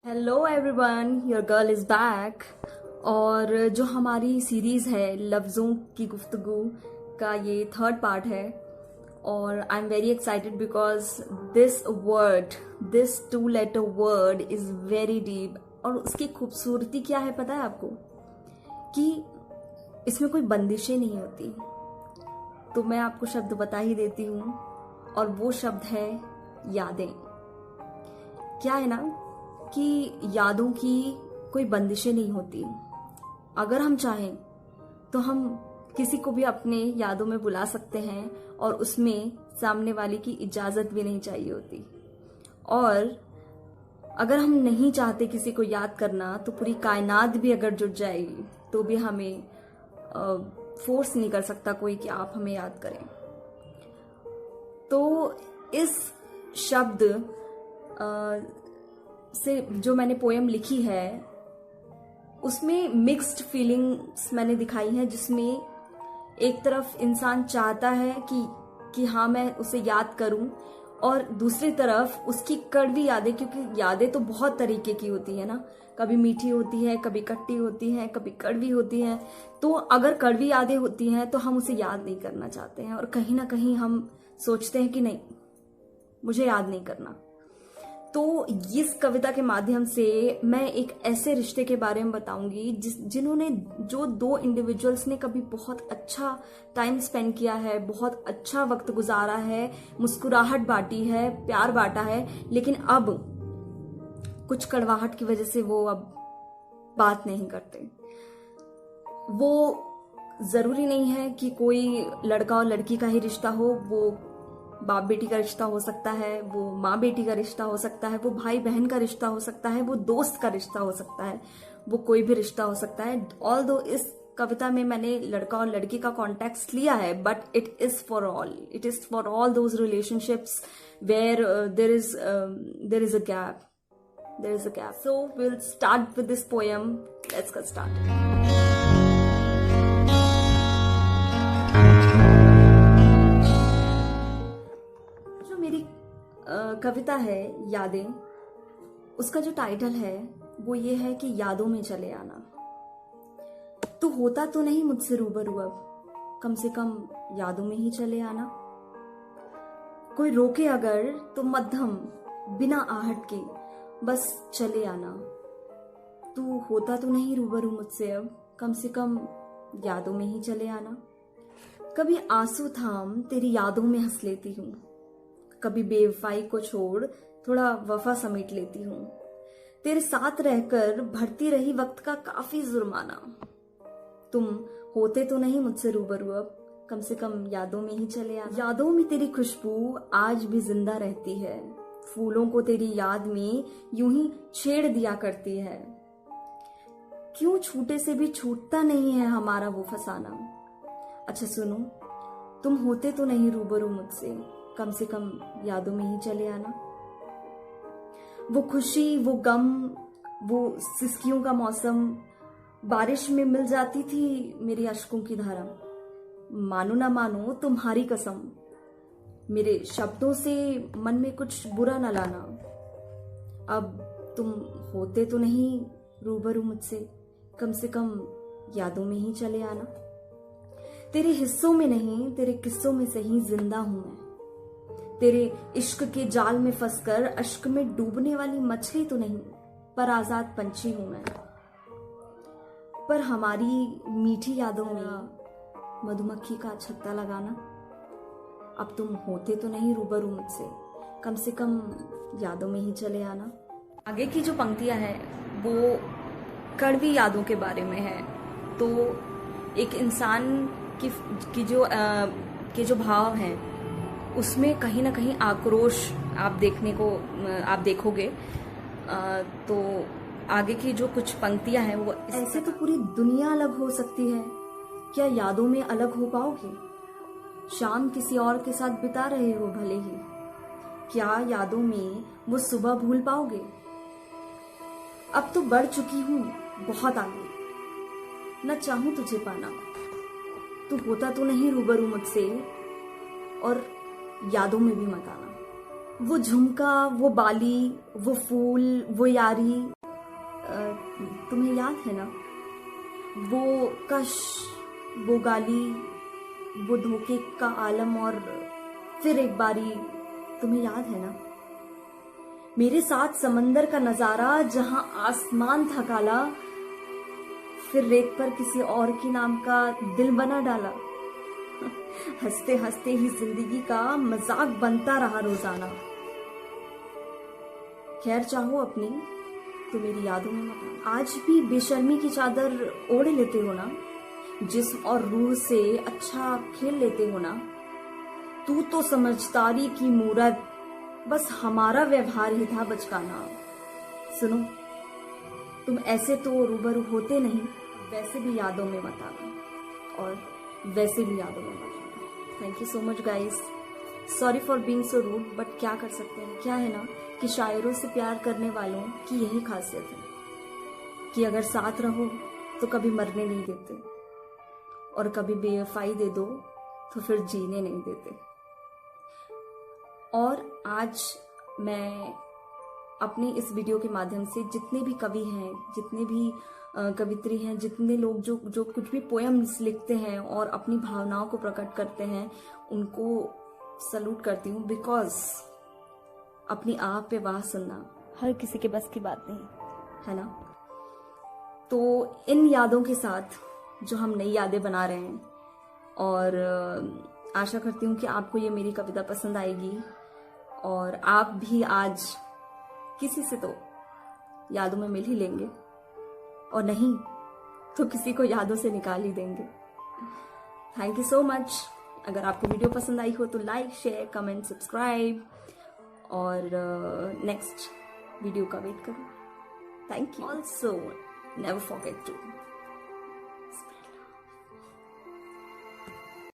Hello everyone, your girl is back. और जो हमारी सीरीज़ है लफ्ज़ों की गुफ्तगू का ये थर्ड पार्ट है। और I am very excited because this two letter word is very deep. और उसकी खूबसूरती क्या है पता है आपको? कि इसमें कोई बंदिशें नहीं होती। तो मैं आपको शब्द बता ही देती हूँ, और वो शब्द है यादें। क्या है ना कि यादों की कोई बंदिशें नहीं होती। अगर हम चाहें तो हम किसी को भी अपने यादों में बुला सकते हैं, और उसमें सामने वाले की इजाजत भी नहीं चाहिए होती। और अगर हम नहीं चाहते किसी को याद करना, तो पूरी कायनात भी अगर जुट जाएगी तो भी हमें फोर्स नहीं कर सकता कोई कि आप हमें याद करें। तो इस शब्द से जो मैंने पोएम लिखी है उसमें मिक्स्ड फीलिंग्स मैंने दिखाई हैं, जिसमें एक तरफ इंसान चाहता है कि हाँ मैं उसे याद करूं, और दूसरी तरफ उसकी कड़वी यादें, क्योंकि यादें तो बहुत तरीके की होती है ना। कभी मीठी होती है, कभी खट्टी होती है, कभी कड़वी होती है। तो अगर कड़वी यादें होती हैं तो हम उसे याद नहीं करना चाहते हैं, और कहीं ना कहीं हम सोचते हैं कि नहीं, मुझे याद नहीं करना। तो इस कविता के माध्यम से मैं एक ऐसे रिश्ते के बारे में बताऊंगी जो दो इंडिविजुअल्स ने कभी बहुत अच्छा टाइम स्पेंड किया है, बहुत अच्छा वक्त गुजारा है, मुस्कुराहट बांटी है, प्यार बांटा है, लेकिन अब कुछ कड़वाहट की वजह से वो अब बात नहीं करते। वो जरूरी नहीं है कि कोई लड़का और लड़की का ही रिश्ता हो, वो बाप बेटी का रिश्ता हो सकता है, वो माँ बेटी का रिश्ता हो सकता है, वो भाई बहन का रिश्ता हो सकता है, वो दोस्त का रिश्ता हो सकता है, वो कोई भी रिश्ता हो सकता है। ऑल्दो इस कविता में मैंने लड़का और लड़की का कॉन्टेक्स्ट लिया है, but it is for all those relationships where there is a gap. So will start with this poem. Let's get started. कविता है यादें, उसका जो टाइटल है वो ये है कि यादों में चले आना। तू होता तो नहीं मुझसे रूबरू, अब कम से कम यादों में ही चले आना। कोई रोके अगर तो मध्यम बिना आहट के बस चले आना। तू होता तो नहीं रूबरू मुझसे, अब कम से कम यादों में ही चले आना। कभी आंसू थाम तेरी यादों में हंस लेती हूँ, कभी बेवफाई को छोड़ थोड़ा वफा समेट लेती हूँ। तेरे साथ रहकर भरती रही वक्त का काफी जुर्माना। तुम होते तो नहीं मुझसे रूबरू, अब कम से कम यादों में ही चले आना। यादों में तेरी खुशबू आज भी जिंदा रहती है, फूलों को तेरी याद में यूं ही छेड़ दिया करती है। क्यों छूटे से भी छूटता नहीं है हमारा वो फसाना। अच्छा सुनो, तुम होते तो नहीं रूबरू मुझसे, कम से कम यादों में ही चले आना। वो खुशी, वो गम, वो सिसकियों का मौसम, बारिश में मिल जाती थी मेरी अश्कों की धारा। मानो ना मानो तुम्हारी कसम, मेरे शब्दों से मन में कुछ बुरा न लाना। अब तुम होते तो नहीं रूबरू मुझसे, कम से कम यादों में ही चले आना। तेरे हिस्सों में नहीं, तेरे किस्सों में से ही जिंदा हूं मैं। तेरे इश्क के जाल में फंसकर अश्क में डूबने वाली मछली तो नहीं, पर आजाद पंछी हूं मैं। पर हमारी मीठी यादों में मधुमक्खी का छत्ता लगाना। अब तुम होते तो नहीं रूबरू मुझसे, कम से कम यादों में ही चले आना। आगे की जो पंक्तियां हैं वो कड़वी यादों के बारे में है। तो एक इंसान के जो भाव हैं उसमें कहीं ना कहीं आक्रोश आप देखोगे। तो आगे की जो कुछ पंक्तियां हैं वो ऐसे तो पूरी दुनिया अलग हो सकती है, क्या यादों में अलग हो पाओगे? शाम किसी और के साथ बिता रहे हो भले ही, क्या यादों में वो सुबह भूल पाओगे? अब तो बढ़ चुकी हूं बहुत आगे, न चाहूं तुझे पाना। तू होता तो नहीं रूबरू मुझसे, और यादों में भी मत आना। वो झुमका, वो बाली, वो फूल, वो यारी, तुम्हें याद है ना, वो कश, वो गाली, वो धोखे का आलम, और फिर एक बारी तुम्हें याद है ना, मेरे साथ समंदर का नजारा जहां आसमान था काला, फिर रेत पर किसी और के नाम का दिल बना डाला। हंसते हंसते ही जिंदगी का मजाक बनता रहा रोजाना। खैर चाहो अपनी तो मेरी यादों में मत आना। आज भी बेशर्मी की चादर ओढ़ लेते हो ना, जिस्म और रूह से अच्छा खेल लेते हो ना। तू तो समझदारी की मूरत, बस हमारा व्यवहार ही था बचकाना। सुनो, तुम ऐसे तो रूबरू होते नहीं, वैसे भी यादों में मत आना, और वैसे भी यादों में मत आना। Thank you so much guys, sorry for being so rude, but क्या कर सकते हैं। क्या है ना कि शायरों से प्यार करने वालों की यही खासियत है कि अगर साथ रहो तो कभी मरने नहीं देते, और कभी बेवफाई दे दो तो फिर जीने नहीं देते। और आज मैं अपनी इस वीडियो के माध्यम से जितने भी कवि हैं, जितने भी कवित्री हैं, जितने लोग जो कुछ भी पोएम्स लिखते हैं और अपनी भावनाओं को प्रकट करते हैं, उनको सल्यूट करती हूँ। बिकॉज अपनी आप पे वाह सुनना हर किसी के बस की बात नहीं है ना। तो इन यादों के साथ जो हम नई यादें बना रहे हैं, और आशा करती हूँ कि आपको ये मेरी कविता पसंद आएगी, और आप भी आज किसी से तो यादों में मिल ही लेंगे, और नहीं तो किसी को यादों से निकाल ही देंगे। Thank you so much. अगर आपको वीडियो पसंद आई हो तो लाइक, शेयर, कमेंट, सब्सक्राइब, और नेक्स्ट वीडियो का वेट करो। Thank you. Also never forget to